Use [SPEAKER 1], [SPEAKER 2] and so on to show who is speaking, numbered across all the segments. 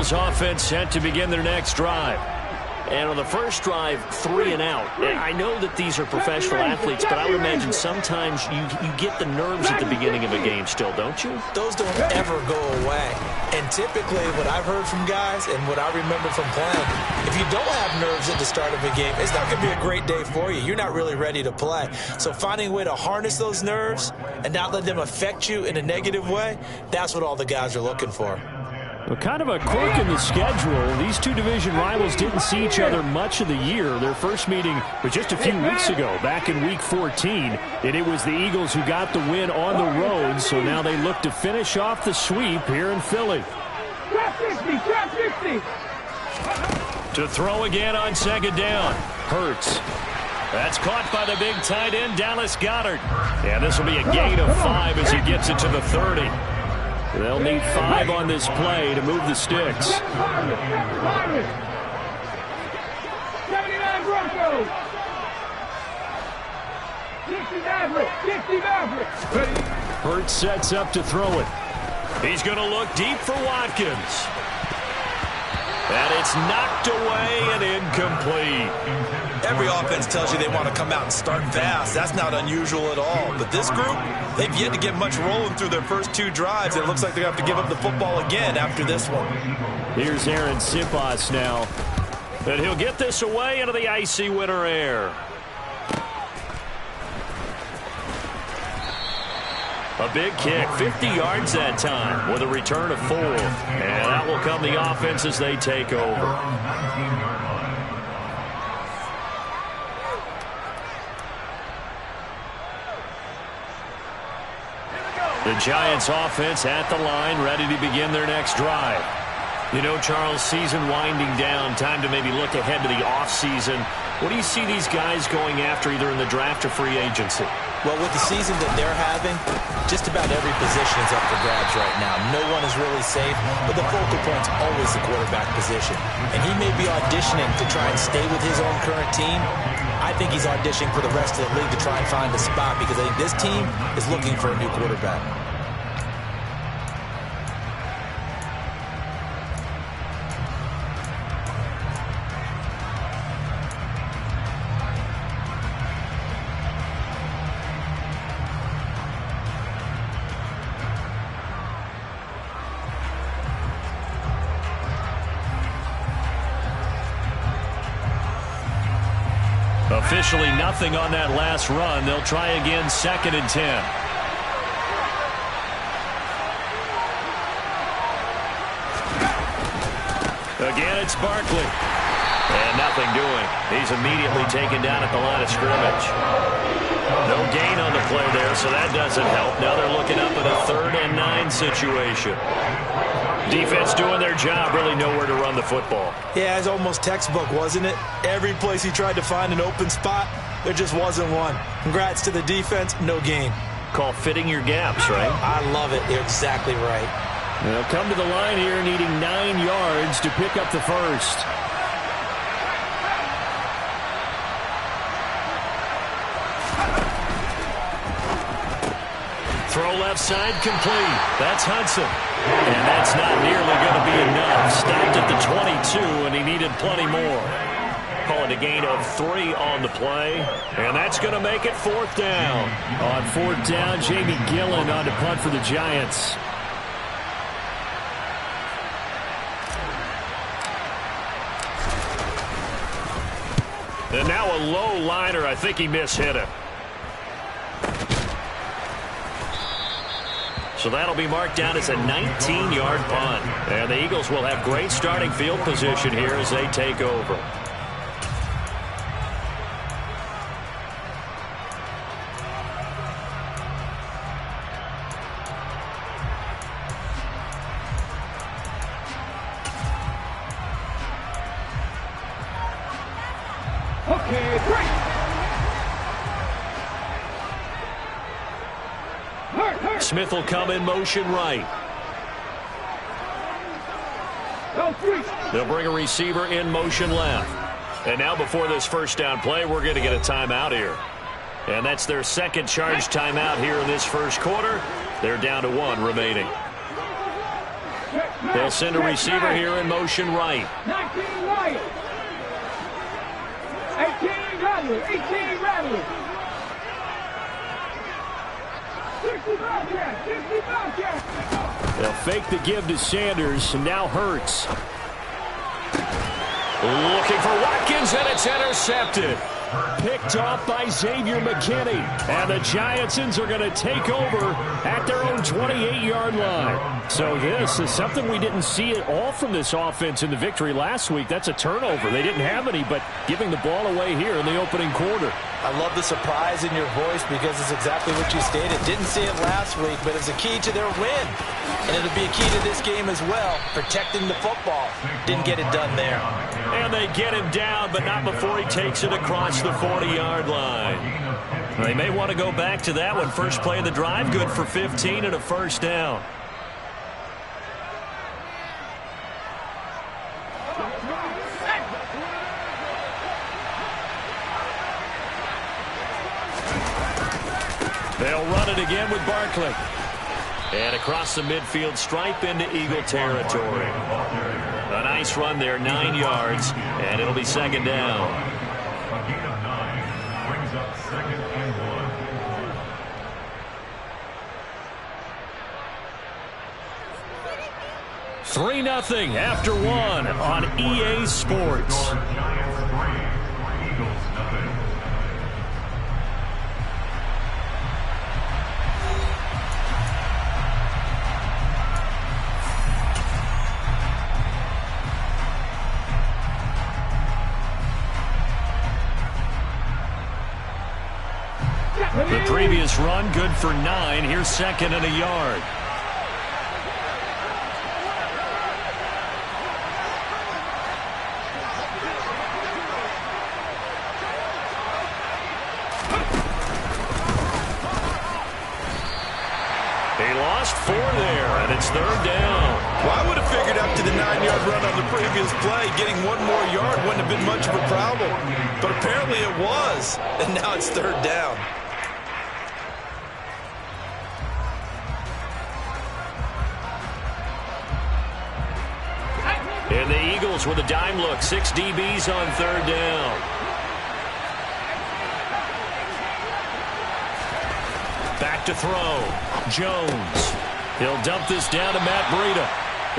[SPEAKER 1] Eagles offense set to begin their next drive. And on the first drive, 3 and out. I know that these are professional athletes, but I would imagine sometimes you get the nerves at the beginning of a game still, don't you?
[SPEAKER 2] Those don't ever go away. And typically what I've heard from guys and what I remember from playing, if you don't have nerves at the start of a game, it's not going to be a great day for you. You're not really ready to play. So finding a way to harness those nerves and not let them affect you in a negative way, that's what all the guys are looking for.
[SPEAKER 1] Well, kind of a quirk in the schedule. These two division rivals didn't see each other much of the year. Their first meeting was just a few weeks ago, back in Week 14. And it was the Eagles who got the win on the road, so now they look to finish off the sweep here in Philly. To throw again on second down. Hurts. That's caught by the big tight end, Dallas Goedert. And this will be a gain of 5 as he gets it to the 30. They'll need 5 on this play to move the sticks.
[SPEAKER 3] 79 Broncos. 60 Mavericks. 60 Mavericks.
[SPEAKER 1] Hurts sets up to throw it. He's going to look deep for Watkins. And it's knocked away and incomplete.
[SPEAKER 2] Every offense tells you they want to come out and start fast. That's not unusual at all. But this group, they've yet to get much rolling through their first 2 drives. It looks like they're going to have to give up the football again after this one.
[SPEAKER 1] Here's Aaron Siposs now. And he'll get this away into the icy winter air. A big kick, 50 yards that time with a return of 4. And that will come the offense as they take over. The Giants offense at the line, ready to begin their next drive. You know, Charles, season winding down, time to maybe look ahead to the offseason. What do you see these guys going after either in the draft or free agency?
[SPEAKER 2] Well, with the season that they're having, just about every position is up for grabs right now. No one is really safe, but the focal point's always the quarterback position. And he may be auditioning to try and stay with his own current team. I think he's auditioning for the rest of the league to try and find a spot because I think this team is looking for a new quarterback.
[SPEAKER 1] Officially nothing on that last run. They'll try again, 2nd and 10. Again, it's Barkley. And nothing doing. He's immediately taken down at the line of scrimmage. No gain on the play there, so that doesn't help. Now they're looking up at a 3rd and 9 situation. Defense doing their job, really nowhere to run the football.
[SPEAKER 2] Yeah, it's almost textbook, wasn't it? Every place he tried to find an open spot, there just wasn't one. Congrats to the defense, no gain.
[SPEAKER 1] Call fitting your gaps, right?
[SPEAKER 2] I love it. You're exactly right.
[SPEAKER 1] They'll come to the line here needing 9 yards to pick up the first. Throw left side complete. That's Hudson. And that's not nearly going to be enough. Stopped at the 22, and he needed plenty more. Call it a gain of 3 on the play. And that's going to make it 4th down. On 4th down, Jamie Gillen on to punt for the Giants. And now a low liner. I think he mishit it. So that'll be marked down as a 19-yard punt. And the Eagles will have great starting field position here as they take over.
[SPEAKER 3] Okay, great.
[SPEAKER 1] Smith will come in motion right. They'll bring a receiver in motion left. And now before this first down play, we're going to get a timeout here. And that's their second charge timeout here in this first quarter. They're down to 1 remaining. They'll send a receiver here in motion right.
[SPEAKER 3] 19 right. 18 Rattler. 18 Rattler. 60 Bobcat. 60 Bobcat.
[SPEAKER 1] They'll fake the give to Sanders, and now Hurts. Looking for Watkins, and it's intercepted. Picked off by Xavier McKinney. And the Giantsons are going to take over at their own 28-yard line. So this is something we didn't see at all from this offense in the victory last week. That's a turnover. They didn't have any, but giving the ball away here in the opening quarter.
[SPEAKER 2] I love the surprise in your voice because it's exactly what you stated. Didn't see it last week, but it's a key to their win. And it'll be a key to this game as well, protecting the football. Didn't get it done there.
[SPEAKER 1] And they get him down, but not before he takes it across the 40-yard line. They may want to go back to that one. First play of the drive, good for 15 and a first down. They'll run it again with Barkley. And across the midfield stripe into Eagle territory. A nice run there, 9 yards, and it'll be second down.
[SPEAKER 4] A gain of 9 brings up 2nd and 1.
[SPEAKER 1] 3-0 after 1 on EA Sports. The previous run, good for 9. Here's second and a yard. He lost 4 there, and it's third down.
[SPEAKER 5] Well, I would have figured up to the 9-yard run on the previous play. Getting 1 more yard wouldn't have been much of a problem. But apparently it was, and now it's third down.
[SPEAKER 1] And the Eagles with a dime look. 6 DBs on third down. Back to throw. Jones. He'll dump this down to Matt Breida.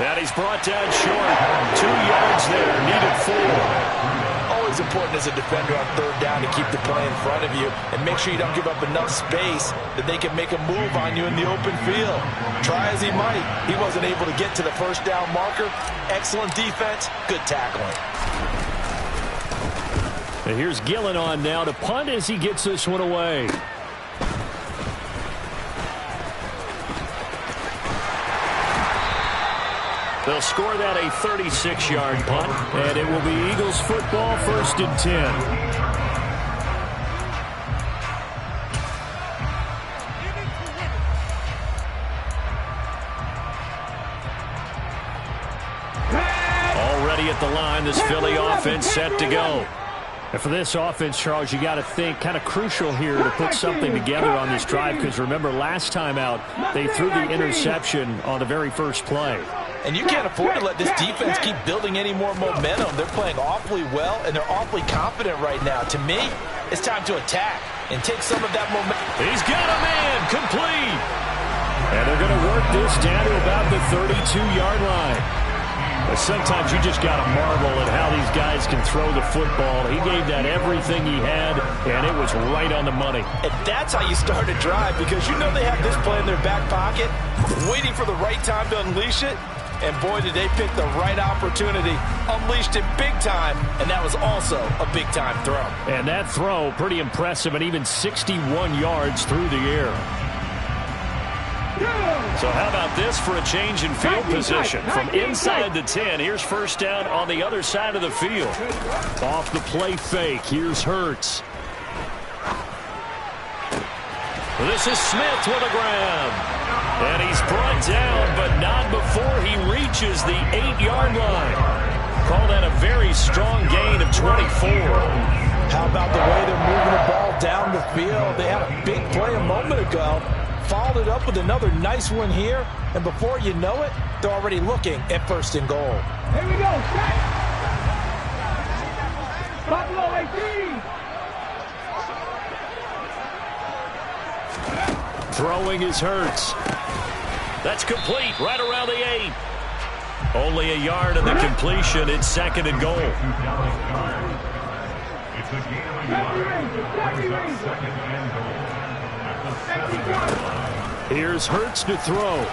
[SPEAKER 1] And he's brought down short. 2 yards there. Needed 4.
[SPEAKER 2] Always important as a defender on third down to keep the play in front of you and make sure you don't give up enough space that they can make a move on you in the open field. Try as he might, he wasn't able to get to the first down marker. Excellent defense, good tackling.
[SPEAKER 1] And here's Gillen on now to punt as he gets this one away. They'll score that a 36-yard punt, and it will be Eagles football, 1st and 10. Already at the line, this Philly offense set to go. And for this offense, Charles, you got to think kind of crucial here to put something together on this drive, because remember last time out they threw the interception on the very first play.
[SPEAKER 2] And you can't afford to let this defense keep building any more momentum. They're playing awfully well, and they're awfully confident right now. To me, it's time to attack and take some of that momentum.
[SPEAKER 1] He's got a man, complete. And they're going to work this down to about the 32-yard line. But sometimes you just got to marvel at how these guys can throw the football. He gave that everything he had, and it was right on the money.
[SPEAKER 2] And that's how you start a drive, because you know they have this play in their back pocket, waiting for the right time to unleash it. And boy, did they pick the right opportunity. Unleashed it big time, and that was also a big-time throw.
[SPEAKER 1] And that throw, pretty impressive, and even 61 yards through the air. So how about this for a change in field position? From inside the 10, here's first down on the other side of the field. Off the play fake, here's Hurts. This is Smith with a grab. And he's brought down, but not before he reaches the 8-yard line. Call that a very strong gain of 24.
[SPEAKER 2] How about the way they're moving the ball down the field? They had a big play a moment ago. followed it up with another nice one here, and before you know it, they're already looking at 1st and goal.
[SPEAKER 3] Here we go. Set. Buffalo 18.
[SPEAKER 1] Throwing is Hurts. That's complete right around the 8. Only a yard in the completion. It's 2nd and goal.
[SPEAKER 4] It's a gain of a yard. Brings up 2nd and goal. At the 7-yard line.
[SPEAKER 1] Here's Hurts to throw.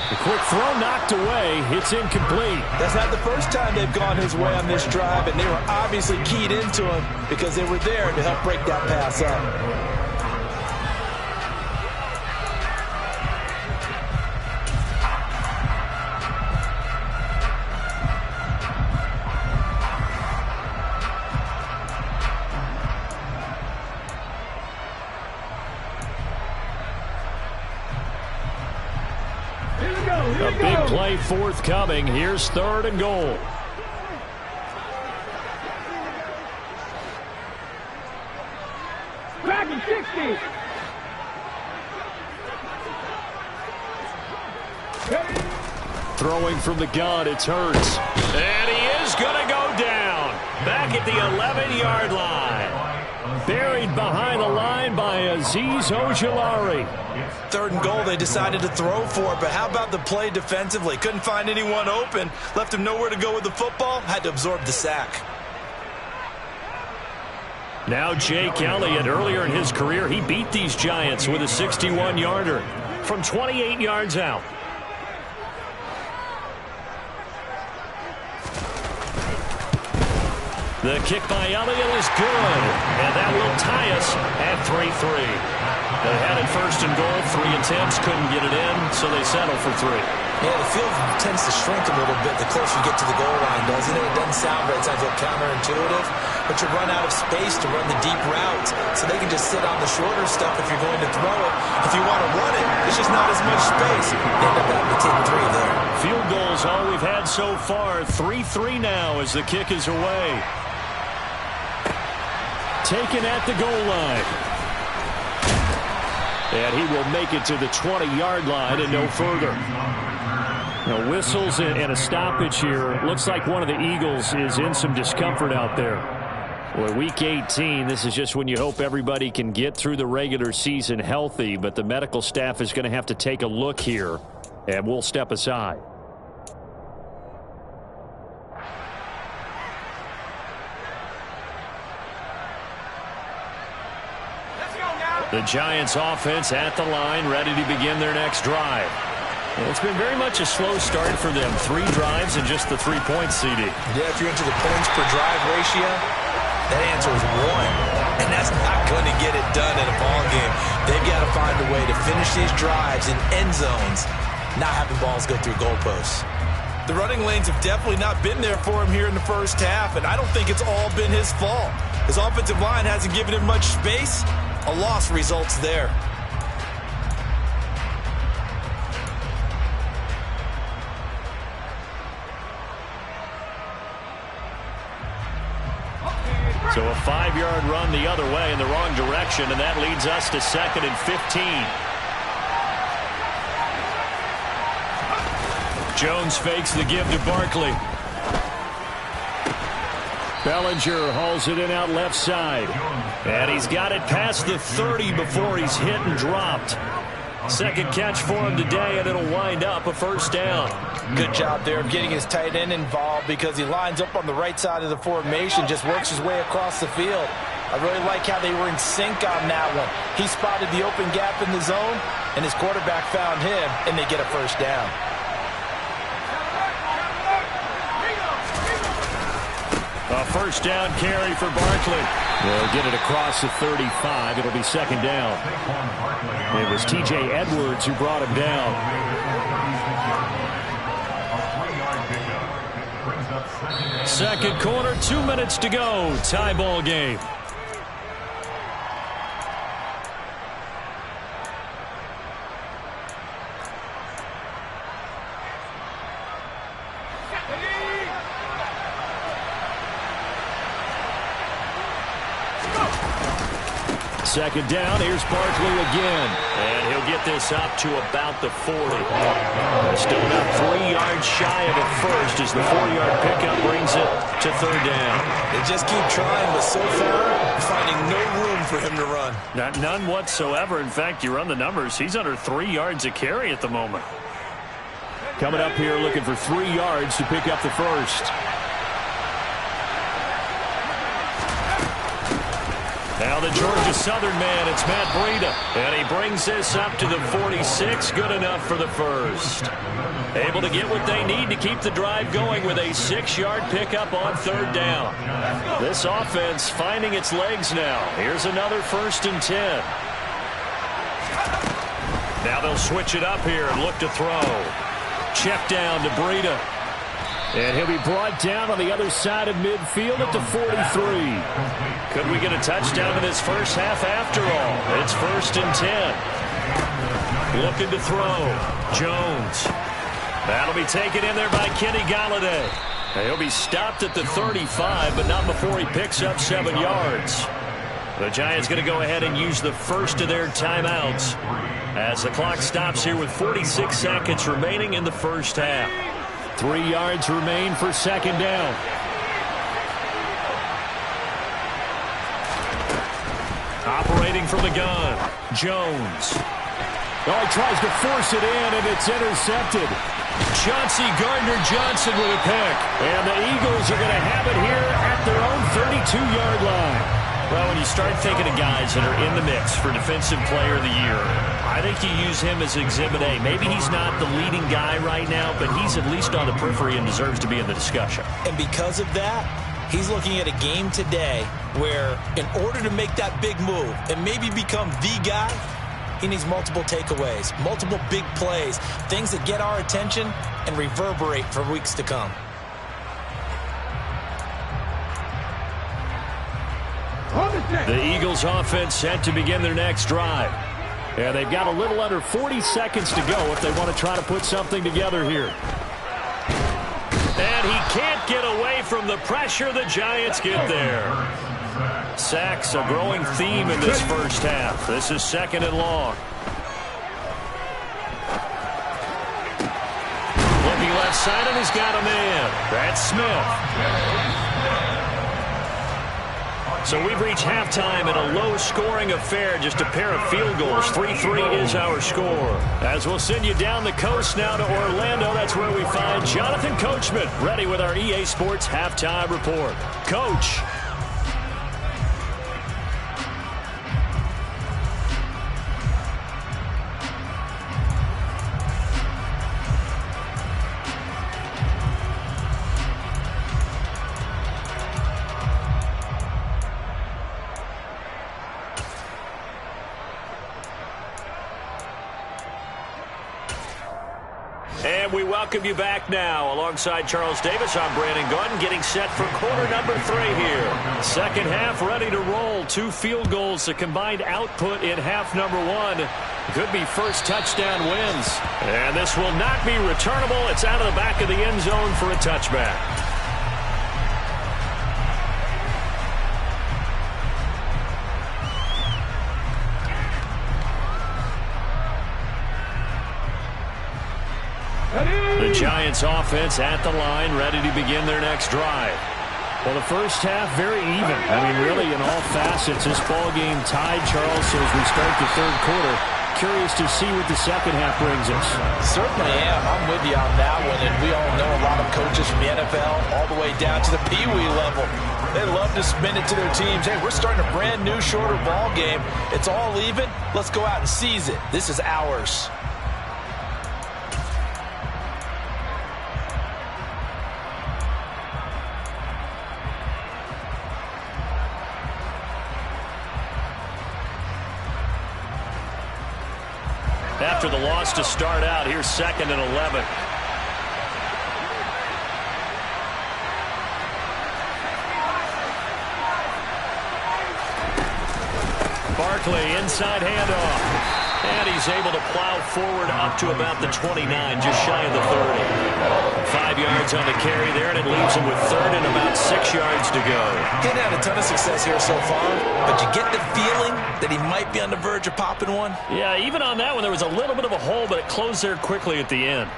[SPEAKER 1] The quick throw knocked away. It's incomplete.
[SPEAKER 2] That's not the first time they've gone his way on this drive, and they were obviously keyed into him because they were there to help break that pass up.
[SPEAKER 1] A big play forthcoming. Here's 3rd and goal.
[SPEAKER 3] Back in 60.
[SPEAKER 1] Throwing from the gun, it's Hurts. And he is going to go down. Back at the 11-yard line. Buried behind the line by Azeez Ojulari.
[SPEAKER 5] 3rd and goal, they decided to throw for it, but how about the play defensively? Couldn't find anyone open, left him nowhere to go with the football, had to absorb the sack.
[SPEAKER 1] Now Jake Elliott, earlier in his career, he beat these Giants with a 61-yarder from 28 yards out. The kick by Elliott is good, and that will tie us at 3-3. They had it 1st and goal, 3 attempts, couldn't get it in, so they settle for 3.
[SPEAKER 2] Yeah, the field tends to shrink a little bit the closer you get to the goal line, doesn't it? It doesn't sound right. It sounds a little counterintuitive, but you run out of space to run the deep routes, so they can just sit on the shorter stuff if you're going to throw it. If you want to run it, there's just not as much space. You end up having to take 3 there.
[SPEAKER 1] Field goals all we've had so far. 3-3 now as the kick is away. Taken at the goal line. And he will make it to the 20-yard line and no further. Now, whistles and a stoppage here. Looks like one of the Eagles is in some discomfort out there. Well, Week 18, this is just when you hope everybody can get through the regular season healthy, but the medical staff is going to have to take a look here, and we'll step aside. The Giants offense at the line, ready to begin their next drive. It's been very much a slow start for them. 3 drives and just the 3 points, CD.
[SPEAKER 2] Yeah, if you're into the points per drive ratio, that answer is 1. And that's not going to get it done in a ball game. They've got to find a way to finish these drives in end zones, not having balls go through goalposts.
[SPEAKER 5] The running lanes have definitely not been there for him here in the first half, and I don't think it's all been his fault. His offensive line hasn't given him much space. A loss results there.
[SPEAKER 1] So a 5-yard run the other way in the wrong direction, and that leads us to 2nd and 15. Jones fakes the give to Barkley. Bellinger hauls it in out left side. And he's got it past the 30 before he's hit and dropped. Second catch for him today, and it'll wind up a 1st down.
[SPEAKER 2] Good job there of getting his tight end involved because he lines up on the right side of the formation, just works his way across the field. I really like how they were in sync on that one. He spotted the open gap in the zone, and his quarterback found him, and they get a 1st down.
[SPEAKER 1] A 1st down carry for Barkley. They'll get it across the 35. It'll be 2nd down. It was T.J. Edwards who brought him down. Second quarter, 2 minutes to go. Tie ball game. Second down, here's Barkley again. And he'll get this up to about the 40. Still about 3 yards shy of a first as the 4-yard pickup brings it to third down.
[SPEAKER 2] They just keep trying, but so far, finding no room for him to run.
[SPEAKER 1] None whatsoever. In fact, you run the numbers, he's under 3 yards a carry at the moment. Coming up here looking for 3 yards to pick up the first. Now the Georgia Southern man, it's Matt Breida. And he brings this up to the 46. Good enough for the first. Able to get what they need to keep the drive going with a 6-yard pickup on third down. This offense finding its legs now. Here's another 1st and 10. Now they'll switch it up here and look to throw. Check down to Breida. And he'll be brought down on the other side of midfield at the 43. Could we get a touchdown in this first half after all? It's 1st and 10. Looking to throw. Jones. That'll be taken in there by Kenny Golladay. He'll be stopped at the 35, but not before he picks up 7 yards. The Giants going to go ahead and use the first of their timeouts as the clock stops here with 46 seconds remaining in the first half. 3 yards remain for second down. Operating from the gun, Jones. Oh, he tries to force it in, and it's intercepted. Chauncey Gardner-Johnson with a pick. And the Eagles are going to have it here at their own 32-yard line. Well, when you start thinking of guys that are in the mix for Defensive Player of the Year, I think you use him as Exhibit A. Maybe he's not the leading guy right now, but he's at least on the periphery and deserves to be in the discussion.
[SPEAKER 2] And because of that, he's looking at a game today where in order to make that big move and maybe become the guy, he needs multiple takeaways, multiple big plays, things that get our attention and reverberate for weeks to come.
[SPEAKER 1] The Eagles offense set to begin their next drive. And they've got a little under 40 seconds to go if they want to try to put something together here. And he can't get away from the pressure. The Giants get there. Sacks a growing theme in this first half. This is 2nd and long. Looking left side, and he's got a man. That's Smith. So we've reached halftime in a low-scoring affair, just a pair of field goals. 3-3 is our score. As we'll send you down the coast now to Orlando, that's where we find Jonathan Coachman, ready with our EA Sports Halftime Report. Coach. And we welcome you back now. Alongside Charles Davis, I'm Brandon Gunn, getting set for quarter number 3 here. Second half ready to roll. 2 field goals, the combined output in half number 1. Could be first touchdown wins. And this will not be returnable. It's out of the back of the end zone for a touchback. The Giants offense at the line, ready to begin their next drive. Well, the first half, very even. I mean, really, in all facets, this ball game tied, Charles, so as we start the third quarter. Curious to see what the second half brings us.
[SPEAKER 2] Certainly am. I'm with you on that one, and we all know a lot of coaches from the NFL all the way down to the Pee-wee level. They love to spin it to their teams. Hey, we're starting a brand new, shorter ball game. It's all even. Let's go out and seize it. This is ours.
[SPEAKER 1] After the loss to start out, here's 2nd and 11. Barkley, inside handoff. And he's able to plow forward up to about the 29, just shy of the 30. 5 yards on the carry there, and it leaves him with third and about 6 yards to go.
[SPEAKER 2] He hadn't had a ton of success here so far, but you get the feeling that he might be on the verge of popping one.
[SPEAKER 1] Yeah, even on that one, there was a little bit of a hole, but it closed there quickly at the end.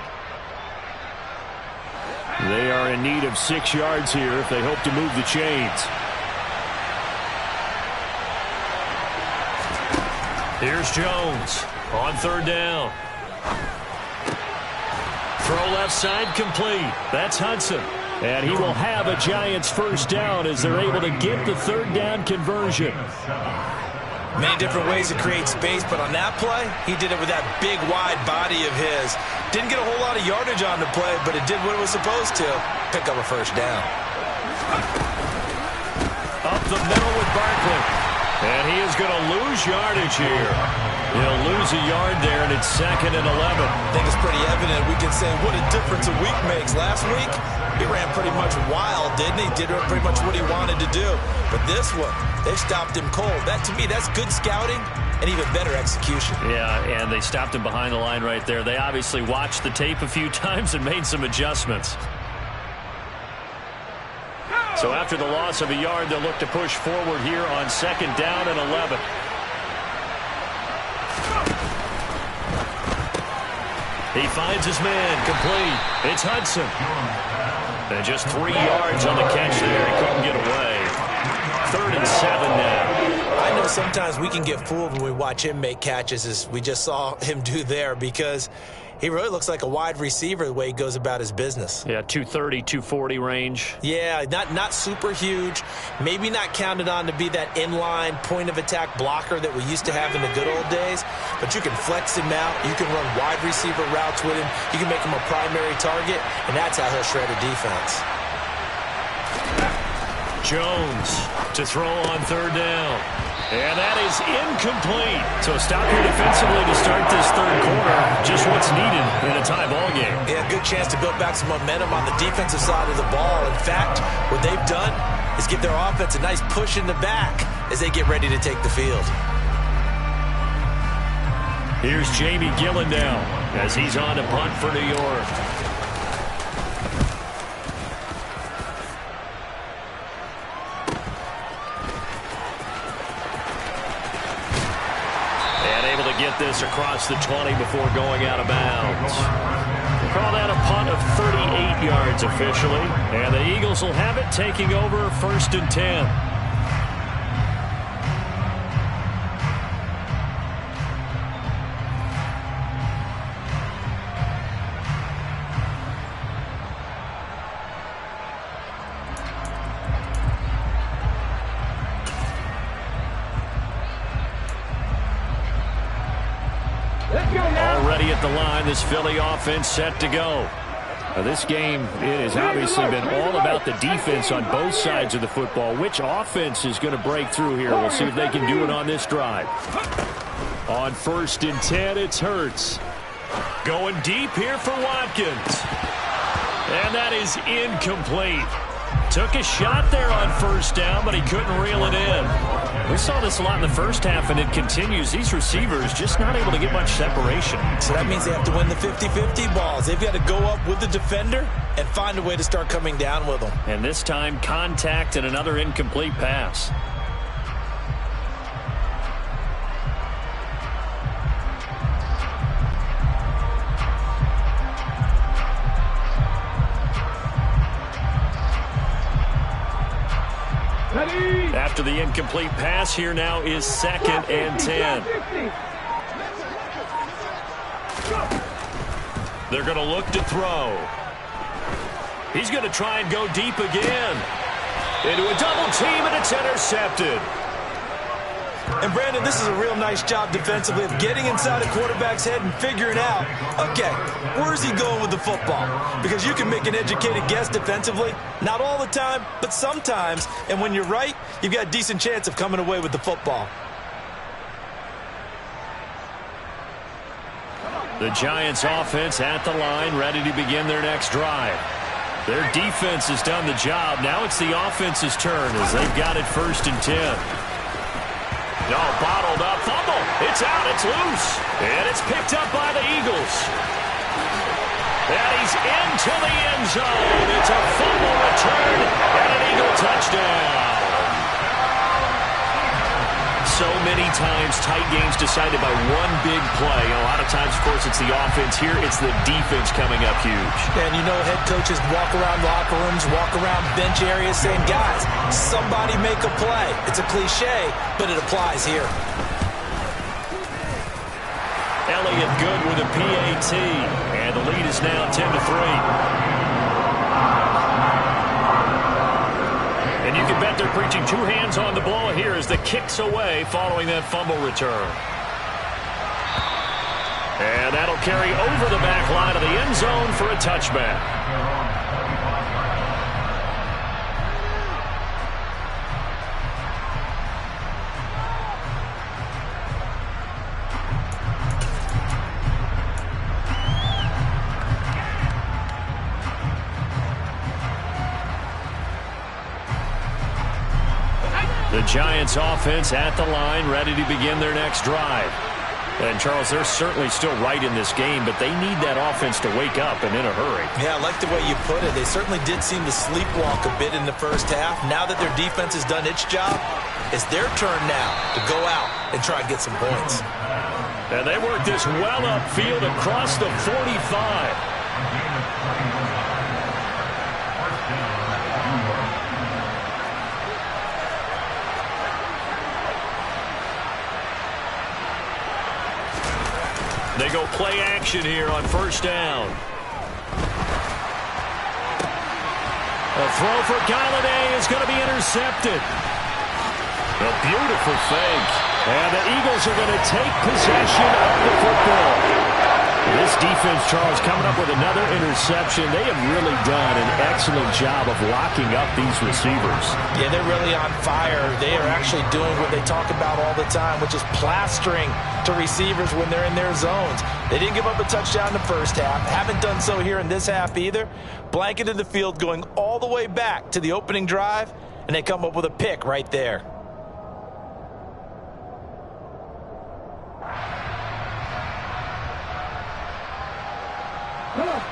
[SPEAKER 1] They are in need of 6 yards here if they hope to move the chains. Here's Jones on third down. Throw left side complete. That's Hudson. And he will have a Giants first down as they're able to get the third down conversion.
[SPEAKER 2] Many different ways to create space, but on that play, he did it with that big, wide body of his. Didn't get a whole lot of yardage on the play, but it did what it was supposed to. Pick up a first down.
[SPEAKER 1] Up the middle with Barkley. And he is going to lose yardage here. He'll lose a yard there, and it's 2nd and 11.
[SPEAKER 2] I think it's pretty evident. We can say what a difference a week makes. Last week, he ran pretty much wild, didn't he? Did pretty much what he wanted to do. But this one, they stopped him cold. That, to me, that's good scouting and even better execution.
[SPEAKER 1] Yeah, and they stopped him behind the line right there. They obviously watched the tape a few times and made some adjustments. So after the loss of a yard, they'll look to push forward here on 2nd down and 11. He finds his man, complete. It's Hudson. And just 3 yards on the catch there. He couldn't get away. 3rd and 7 now.
[SPEAKER 2] I know sometimes we can get fooled when we watch him make catches, as we just saw him do there, because he really looks like a wide receiver the way he goes about his business.
[SPEAKER 1] Yeah, 230, 240 range.
[SPEAKER 2] Yeah, not super huge. Maybe not counted on to be that inline point-of-attack blocker that we used to have in the good old days. But you can flex him out. You can run wide receiver routes with him. You can make him a primary target, and that's how he'll shred a defense.
[SPEAKER 1] Jones to throw on 3rd down. And that is incomplete. So a stop here defensively to start this 3rd quarter. Just what's needed in a tie ball game.
[SPEAKER 2] Yeah, good chance to build back some momentum on the defensive side of the ball. In fact, what they've done is give their offense a nice push in the back as they get ready to take the field.
[SPEAKER 1] Here's Jamie Gillen now as he's on to punt for New York. Get this across the 20 before going out of bounds. We'll call that a punt of 38 yards officially. And the Eagles will have it, taking over 1st and 10. Already at the line, this Philly offense set to go. This game, it has obviously been all about the defense on both sides of the football. Which offense is going to break through here? We'll see if they can do it on this drive. On 1st and 10, it's Hurts. Going deep here for Watkins. And that is incomplete. Took a shot there on 1st down, but he couldn't reel it in. We saw this a lot in the first half, and it continues. These receivers just not able to get much separation.
[SPEAKER 2] So that means they have to win the 50-50 balls. They've got to go up with the defender and find a way to start coming down with them.
[SPEAKER 1] And this time, contact and another incomplete pass. After the incomplete pass, here now is 2nd and 10. They're going to look to throw. He's going to try and go deep again. Into a double team, and it's intercepted.
[SPEAKER 2] And, Brandon, this is a real nice job defensively of getting inside a quarterback's head and figuring out, okay, where's he going with the football? Because you can make an educated guess defensively. Not all the time, but sometimes. And when you're right, you've got a decent chance of coming away with the football.
[SPEAKER 1] The Giants offense at the line, ready to begin their next drive. Their defense has done the job. Now it's the offense's turn as they've got it 1st and 10. No, bottled up fumble. It's out. It's loose. And it's picked up by the Eagles. And he's into the end zone. It's a fumble return and an Eagle touchdown. So many times tight games decided by one big play. A lot of times, of course, it's the offense. Here, it's the defense coming up huge.
[SPEAKER 2] And you know head coaches walk around locker rooms, walk around bench areas saying, guys, somebody make a play. It's a cliche, but it applies here.
[SPEAKER 1] Elliott good with a PAT. And the lead is now 10-3. And you can bet they're preaching two hands on the ball here as the kick's away following that fumble return. And that'll carry over the back line of the end zone for a touchback. The Giants offense at the line, ready to begin their next drive. And, Charles, they're certainly still right in this game, but they need that offense to wake up and in a hurry.
[SPEAKER 2] Yeah, I like the way you put it. They certainly did seem to sleepwalk a bit in the first half. Now that their defense has done its job, it's their turn now to go out and try and get some points.
[SPEAKER 1] And they work this well upfield across the 45. They go play action here on first down. A throw for Galladay is going to be intercepted. A beautiful fake. And the Eagles are going to take possession of the football. This defense, Charles, coming up with another interception. They have really done an excellent job of locking up these receivers.
[SPEAKER 2] Yeah, they're really on fire. They are actually doing what they talk about all the time, which is plastering to receivers when they're in their zones. They didn't give up a touchdown in the first half. Haven't done so here in this half either. Blanketed the field going all the way back to the opening drive, and they come up with a pick right there.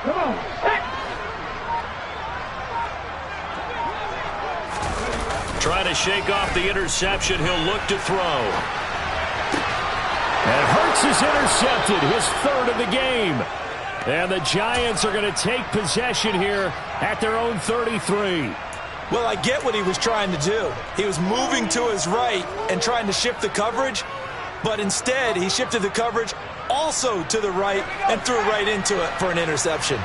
[SPEAKER 3] Come on.
[SPEAKER 1] Trying to shake off the interception. He'll look to throw. And Hurts is intercepted, his third of the game. And the Giants are going to take possession here at their own 33.
[SPEAKER 2] Well, I get what he was trying to do. He was moving to his right and trying to shift the coverage, but instead he shifted the coverage also to the right and threw right into it for an interception.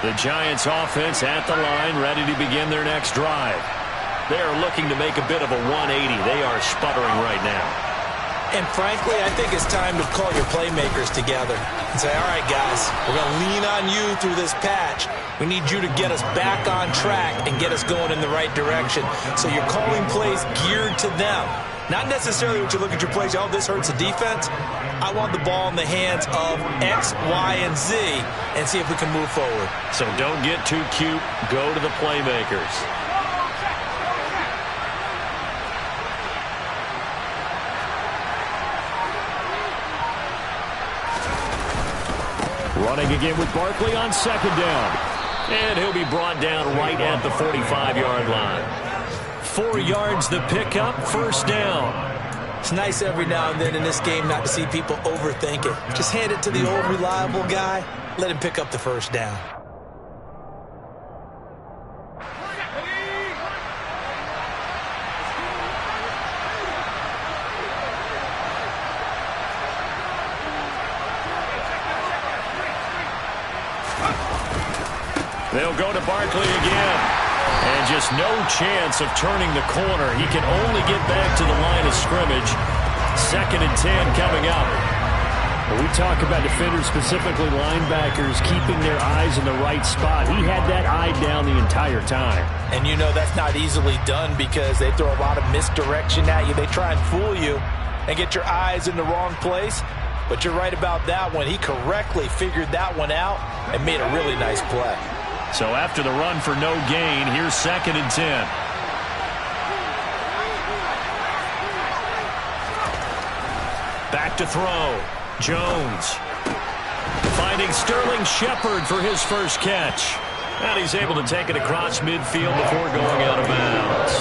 [SPEAKER 1] The Giants offense at the line, ready to begin their next drive. They are looking to make a bit of a 180. They are sputtering right now.
[SPEAKER 2] And frankly, I think it's time to call your playmakers together and say, all right, guys, we're going to lean on you through this patch. We need you to get us back on track and get us going in the right direction. So you're calling plays geared to them. Not necessarily what you look at your plays, oh, this hurts the defense. I want the ball in the hands of X, Y, and Z and see if we can move forward.
[SPEAKER 1] So don't get too cute. Go to the playmakers. Running again with Barkley on second down. And he'll be brought down right at the 45-yard line. 4 yards the pickup, first down.
[SPEAKER 2] It's nice every now and then in this game not to see people overthink it. Just hand it to the old reliable guy. Let him pick up the first down.
[SPEAKER 1] They'll go to Barkley again. And just no chance of turning the corner. He can only get back to the line of scrimmage. 2nd and 10 coming up. When we talk about defenders, specifically linebackers, keeping their eyes in the right spot. He had that eye down the entire time.
[SPEAKER 2] And you know that's not easily done because they throw a lot of misdirection at you. They try and fool you and get your eyes in the wrong place. But you're right about that one. He correctly figured that one out and made a really nice play.
[SPEAKER 1] So after the run for no gain, here's 2nd and 10. Back to throw. Jones. Finding Sterling Shepard for his first catch. And he's able to take it across midfield before going out of bounds.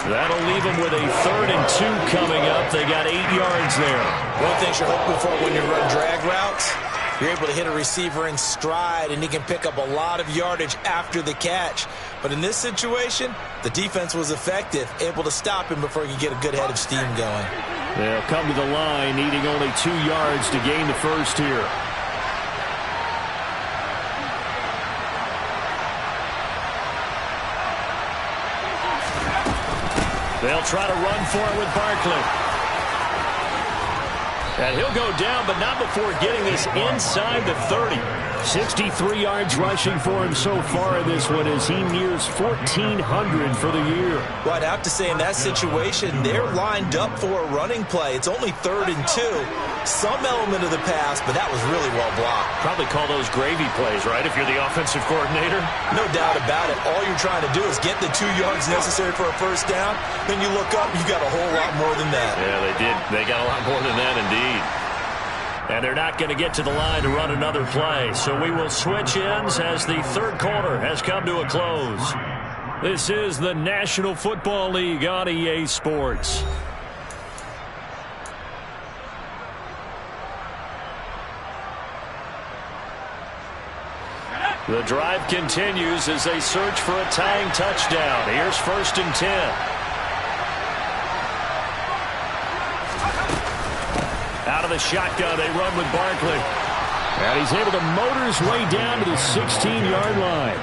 [SPEAKER 1] That'll leave him with a 3rd and 2 coming up. They got 8 yards there.
[SPEAKER 2] One thing you're hoping for when you run drag routes, you're able to hit a receiver in stride, and he can pick up a lot of yardage after the catch. But in this situation, the defense was effective, able to stop him before he could get a good head of steam going.
[SPEAKER 1] They'll come to the line, needing only 2 yards to gain the first here. They'll try to run for it with Barkley. And he'll go down, but not before getting this inside the 30. 63 yards rushing for him so far in this one as he nears 1,400 for the year.
[SPEAKER 2] Well, I'd have to say in that situation, they're lined up for a running play. It's only 3rd and 2. Some element of the pass, but that was really well blocked.
[SPEAKER 1] Probably call those gravy plays, right, if you're the offensive coordinator?
[SPEAKER 2] No doubt about it. All you're trying to do is get the 2 yards necessary for a first down. Then you look up, you got a whole lot more than that.
[SPEAKER 1] Yeah, they did. They got a lot more than that, indeed. And they're not going to get to the line to run another play. So we will switch ends as the 3rd quarter has come to a close. This is the National Football League on EA Sports. The drive continues as they search for a tying touchdown. Here's 1st and 10. Out of the shotgun, they run with Barkley. And he's able to motor his way down to the 16-yard line.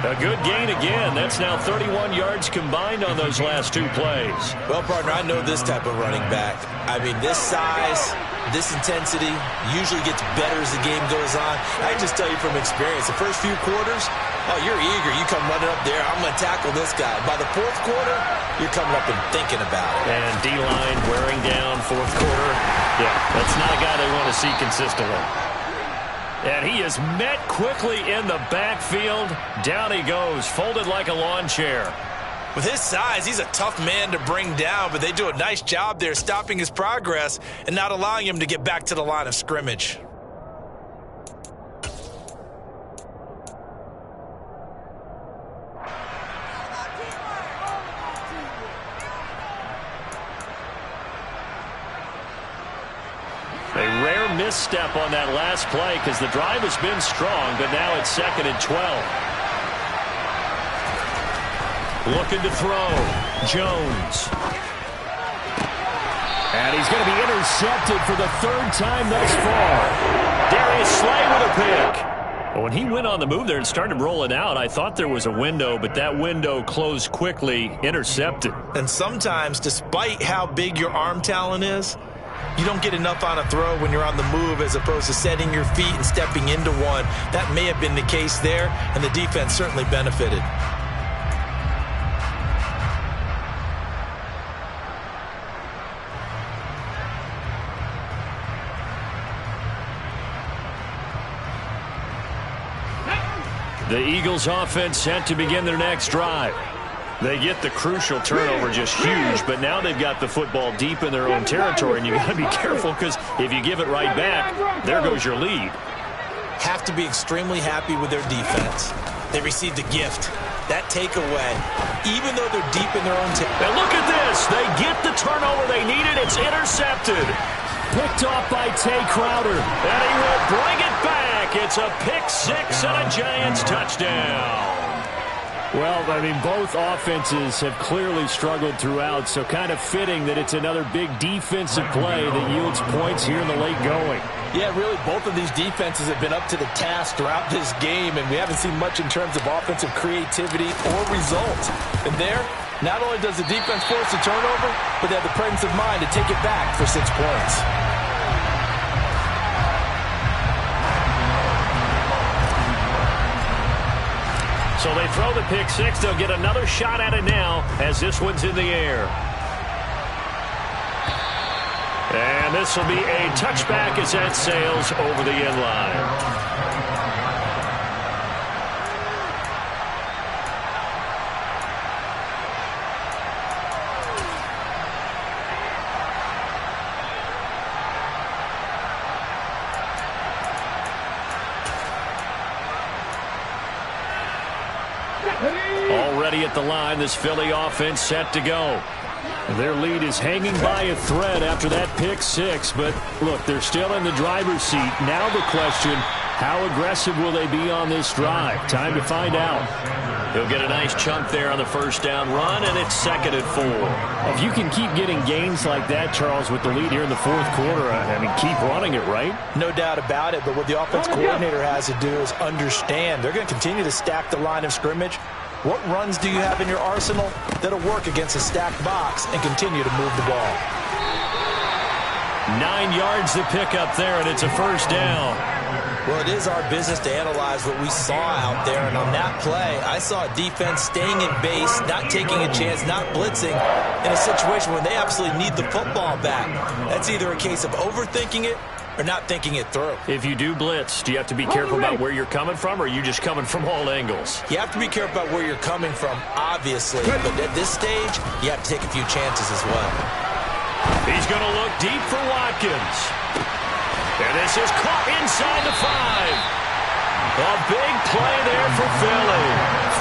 [SPEAKER 1] A good gain again. That's now 31 yards combined on those last 2 plays.
[SPEAKER 2] Well, partner, I know this type of running back. I mean, this size, this intensity usually gets better as the game goes on. I can just tell you from experience, the first few quarters, oh, you're eager. You come running up there, I'm going to tackle this guy. By the 4th quarter, you're coming up and thinking about it.
[SPEAKER 1] And D-line wearing down 4th quarter. Yeah, that's not a guy they want to see consistently. And he is met quickly in the backfield. Down he goes, folded like a lawn chair.
[SPEAKER 2] With his size, he's a tough man to bring down, but they do a nice job there stopping his progress and not allowing him to get back to the line of scrimmage.
[SPEAKER 1] A rare misstep on that last play because the drive has been strong, but now it's 2nd and 12. Looking to throw. Jones. And he's going to be intercepted for the 3rd time thus far. Darius Slay with a pick. Well, when he went on the move there and started rolling out, I thought there was a window, but that window closed quickly, intercepted.
[SPEAKER 2] And sometimes, despite how big your arm talent is, you don't get enough on a throw when you're on the move as opposed to setting your feet and stepping into one. That may have been the case there, and the defense certainly benefited.
[SPEAKER 1] The Eagles offense set to begin their next drive. They get the crucial turnover, just huge, but now they've got the football deep in their own territory, and you got to be careful because if you give it right back, there goes your lead.
[SPEAKER 2] Have to be extremely happy with their defense. They received a gift. That takeaway, even though they're deep in their own territory.
[SPEAKER 1] And look at this. They get the turnover they needed. It's intercepted. Picked off by Tay Crowder. And he will bring it back. It's a pick 6 and a Giants touchdown. Well, I mean, both offenses have clearly struggled throughout, so kind of fitting that it's another big defensive play that yields points here in the late going.
[SPEAKER 2] Yeah, really, both of these defenses have been up to the task throughout this game, and we haven't seen much in terms of offensive creativity or results. And there, not only does the defense force a turnover, but they have the presence of mind to take it back for 6 points.
[SPEAKER 1] So they throw the pick 6. They'll get another shot at it now as this one's in the air. And this will be a touchback as that sails over the end line. ready at the line. This Philly offense set to go. Their lead is hanging by a thread after that pick six. But, look, they're still in the driver's seat. Now the question, how aggressive will they be on this drive? Time to find out. He'll get a nice chunk there on the first down run, and it's 2nd and 4. If you can keep getting gains like that, Charles, with the lead here in the fourth quarter, I mean, keep running it, right?
[SPEAKER 2] No doubt about it, but what the offense coordinator has to do is understand. They're going to continue to stack the line of scrimmage. What runs do you have in your arsenal that'll work against a stacked box and continue to move the ball?
[SPEAKER 1] 9 yards to pick up there, and it's a first down.
[SPEAKER 2] Well, it is our business to analyze what we saw out there, and on that play, I saw a defense staying in base, not taking a chance, not blitzing, in a situation where they absolutely need the football back. That's either a case of overthinking it or not thinking it through.
[SPEAKER 1] If you do blitz, do you have to be careful about where you're coming from, or are you just coming from all angles?
[SPEAKER 2] You have to be careful about where you're coming from, obviously, but at this stage, you have to take a few chances as well.
[SPEAKER 1] He's going to look deep for Watkins. And this is caught inside the 5. A big play there for Philly.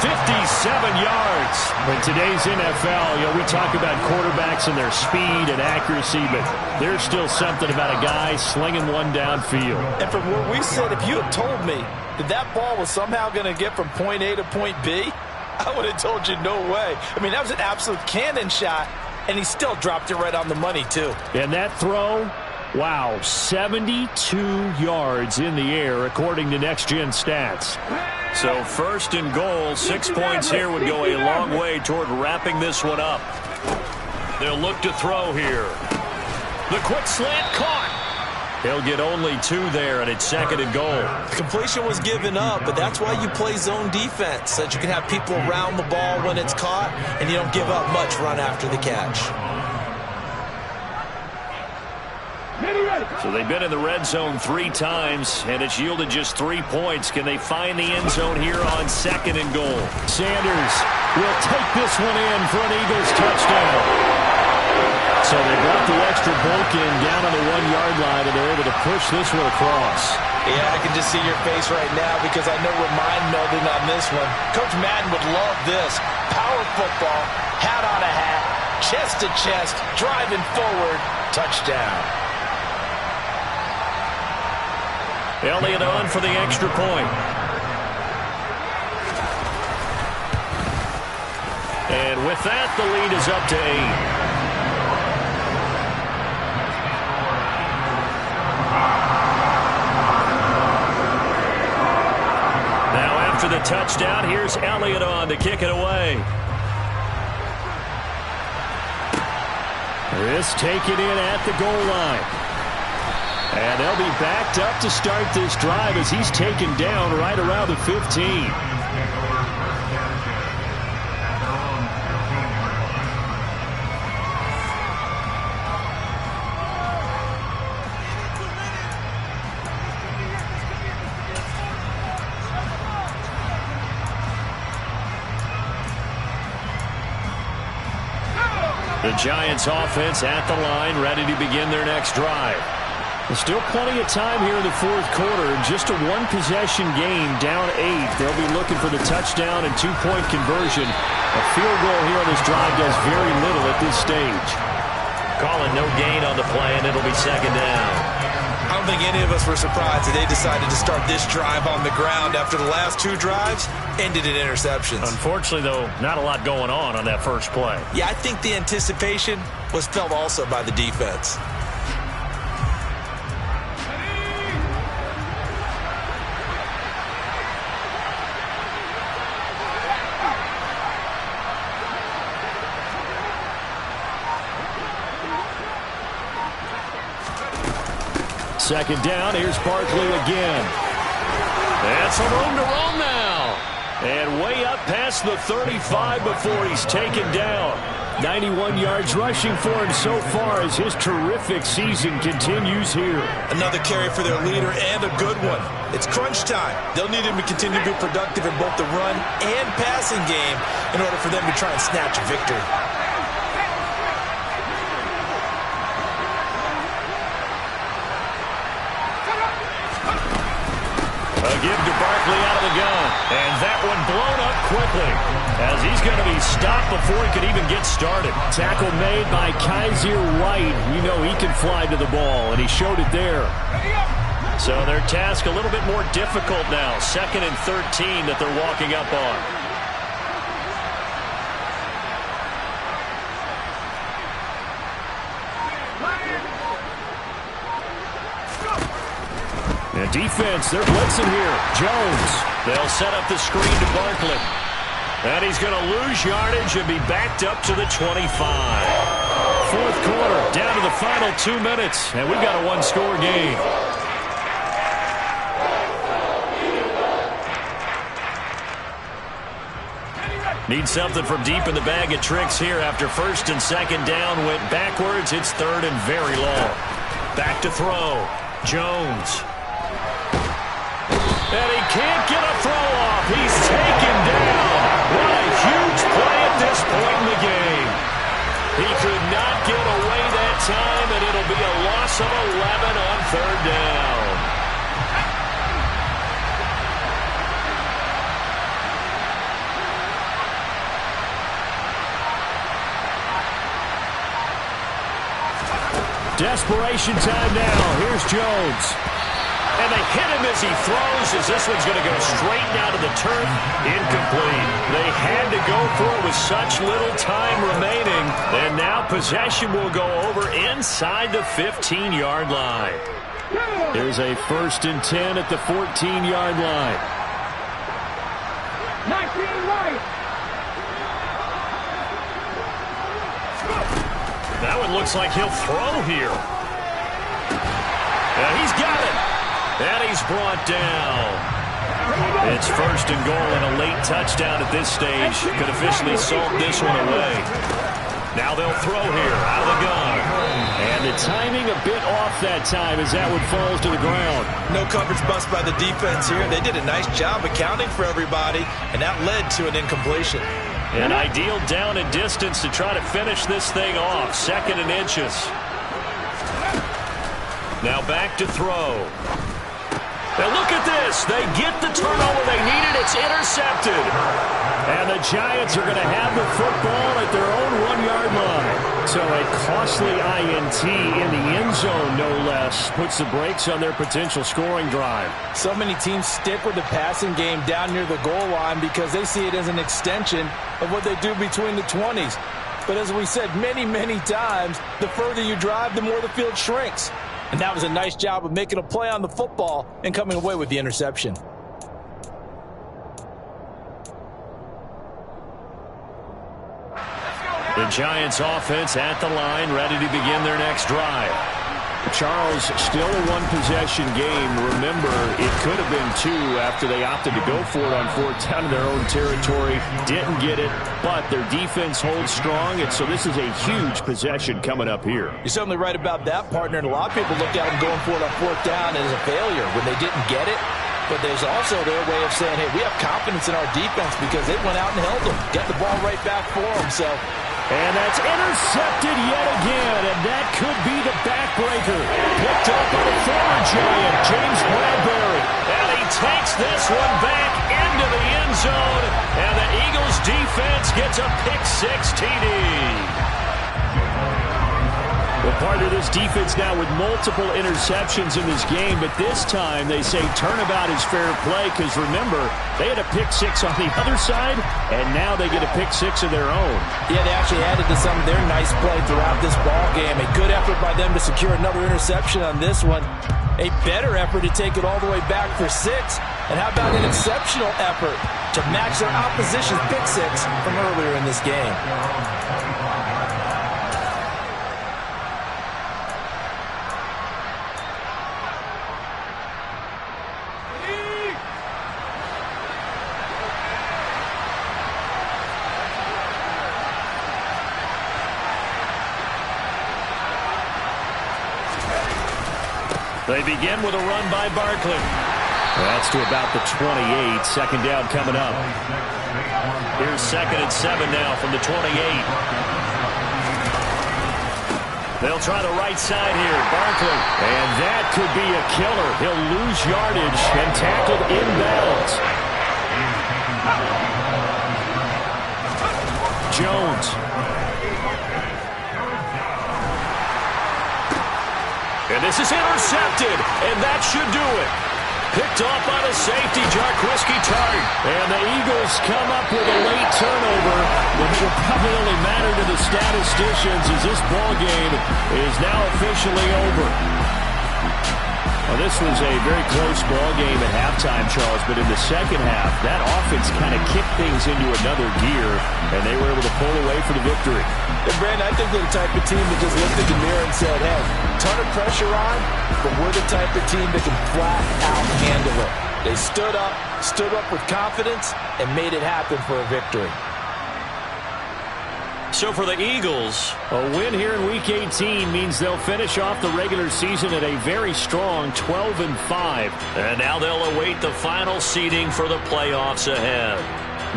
[SPEAKER 1] 57 yards. In today's NFL, we talk about quarterbacks and their speed and accuracy, but there's still something about a guy slinging one downfield.
[SPEAKER 5] And from where we sit, if you had told me that that ball was somehow going to get from point A to point B, I would have told you no way. I mean, that was an absolute cannon shot, and he still dropped it right on the money, too.
[SPEAKER 1] And that throw, wow, 72 yards in the air, according to Next Gen Stats. So 1st and goal, 6 points here would go a long way toward wrapping this one up. They'll look to throw here. The quick slant caught. They'll get only 2 there, and it's 2nd and goal.
[SPEAKER 2] The completion was given up, but that's why you play zone defense, so that you can have people around the ball when it's caught, and you don't give up much run after the catch.
[SPEAKER 1] So they've been in the red zone 3 times, and it's yielded just 3 points. Can they find the end zone here on 2nd and goal? Sanders will take this one in for an Eagles touchdown. So they brought the extra bulk in down on the 1-yard line, and they're able to push this one across.
[SPEAKER 2] Yeah, I can just see your face right now because I know we're mind-melding on this one. Coach Madden would love this. Power football, hat on a hat, chest to chest, driving forward, touchdown.
[SPEAKER 1] Elliott on for the extra point. And with that, the lead is up to 8. Now after the touchdown, here's Elliott on to kick it away. This taken in at the goal line. And they'll be backed up to start this drive as he's taken down right around the 15. The Giants offense at the line, ready to begin their next drive. There's still plenty of time here in the fourth quarter. Just a one-possession game, down 8. They'll be looking for the touchdown and 2-point conversion. A field goal here on this drive does very little at this stage. Calling no gain on the play, and it'll be 2nd down.
[SPEAKER 5] I don't think any of us were surprised that they decided to start this drive on the ground after the last 2 drives ended in interceptions.
[SPEAKER 1] Unfortunately, though, not a lot going on that first play.
[SPEAKER 2] Yeah, I think the anticipation was felt also by the defense.
[SPEAKER 1] Second down, here's Barkley again. That's some room to run now. And way up past the 35 before he's taken down. 91 yards rushing for him so far as his terrific season continues here.
[SPEAKER 2] Another carry for their leader and a good one. It's crunch time. They'll need him to continue to be productive in both the run and passing game in order for them to try and snatch a victory.
[SPEAKER 1] A give to Barkley out of the gun. And that one blown up quickly. as he's going to be stopped before he could even get started.
[SPEAKER 6] Tackle made by Kaiser White. You know he can fly to the ball, and he showed it there.
[SPEAKER 1] So their task a little bit more difficult now. 2nd and 13 that they're walking up on.
[SPEAKER 6] And defense, they're blitzing here. Jones.
[SPEAKER 1] They'll set up the screen to Barkley. And he's going to lose yardage and be backed up to the 25. 4th quarter, down to the final 2 minutes. And we've got a one-score game. Need something from deep in the bag of tricks here after 1st and 2nd down. Went backwards. It's 3rd and very long. Back to throw. Jones. And he can't get a throw off. He's taken down. What a huge play at this point in the game. He could not get away that time, and it'll be a loss of 11 on 3rd down.
[SPEAKER 6] Desperation time now. Here's Jones.
[SPEAKER 1] And they hit him as he throws, as this one's going to go straight down to the turf. Incomplete. They had to go for it with such little time remaining. And now possession will go over inside the 15-yard line.
[SPEAKER 6] There's a 1st and 10 at the 14-yard line.
[SPEAKER 3] 19 right.
[SPEAKER 1] That one looks like he'll throw here. And he's got it. And he's brought down. It's 1st and goal and a late touchdown at this stage. Could officially salt this one away. Now they'll throw here out of the gun.
[SPEAKER 6] And the timing a bit off that time as that one falls to the ground.
[SPEAKER 5] No coverage bust by the defense here. They did a nice job accounting for everybody, and that led to an incompletion.
[SPEAKER 1] An ideal down and distance to try to finish this thing off. 2nd and inches. Now back to throw. And look at this. They get the turnover they needed. It's intercepted.
[SPEAKER 6] And the Giants are going to have the football at their own 1-yard line. So a costly INT in the end zone, no less, puts the brakes on their potential scoring drive.
[SPEAKER 5] So many teams stick with the passing game down near the goal line because they see it as an extension of what they do between the 20s. But as we said many, many times, the further you drive, the more the field shrinks. And that was a nice job of making a play on the football and coming away with the interception.
[SPEAKER 1] The Giants offense at the line, ready to begin their next drive.
[SPEAKER 6] Charles, still a one-possession game. Remember, it could have been 2 after they opted to go for it on 4th down in their own territory. Didn't get it, but their defense holds strong, and so this is a huge possession coming up here.
[SPEAKER 5] You're certainly right about that, partner, and a lot of people look at them going for it on 4th down as a failure when they didn't get it. But there's also their way of saying, hey, we have confidence in our defense because they went out and held them, got the ball right back for them. So.
[SPEAKER 6] And that's intercepted yet again, and that could be the backbreaker. Picked up by the former Giant, James Bradbury.
[SPEAKER 1] And he takes this one back into the end zone, and the Eagles defense gets a pick-6 TD.
[SPEAKER 6] Well, partner, this defense now with multiple interceptions in this game, but this time they say turnabout is fair play because, remember, they had a pick-6 on the other side, and now they get a pick-6 of their own.
[SPEAKER 5] Yeah, they actually added to some of their nice play throughout this ball game. A good effort by them to secure another interception on this one. A better effort to take it all the way back for 6. And how about an exceptional effort to match their opposition's pick-6 from earlier in this game?
[SPEAKER 1] They begin with a run by Barkley.
[SPEAKER 6] That's to about the 28. 2nd down coming up.
[SPEAKER 1] Here's 2nd and 7 now from the 28. They'll try the right side here. Barkley.
[SPEAKER 6] And that could be a killer. He'll lose yardage and tackled inbounds. Jones.
[SPEAKER 1] And this is intercepted, and that should do it. Picked off by the safety, Jaquiski Tartt.
[SPEAKER 6] And the Eagles come up with a late turnover, which will probably only matter to the statisticians as this ball game is now officially over. Well, this was a very close ball game at halftime, Charles, but in the second half, that offense kind of kicked things into another gear, and they were able to pull away for the victory.
[SPEAKER 2] And Brandon, I think they're the type of team that just looked at the mirror and said, hey, ton of pressure on, but we're the type of team that can flat out handle it. They stood up with confidence, and made it happen for a victory.
[SPEAKER 1] So for the Eagles,
[SPEAKER 6] a win here in Week 18 means they'll finish off the regular season at a very strong 12-5.
[SPEAKER 1] And now they'll await the final seeding for the playoffs ahead.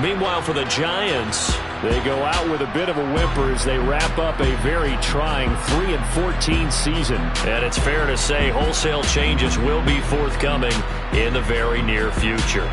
[SPEAKER 1] Meanwhile, for the Giants,
[SPEAKER 6] they go out with a bit of a whimper as they wrap up a very trying 3-14 season.
[SPEAKER 1] And it's fair to say wholesale changes will be forthcoming in the very near future.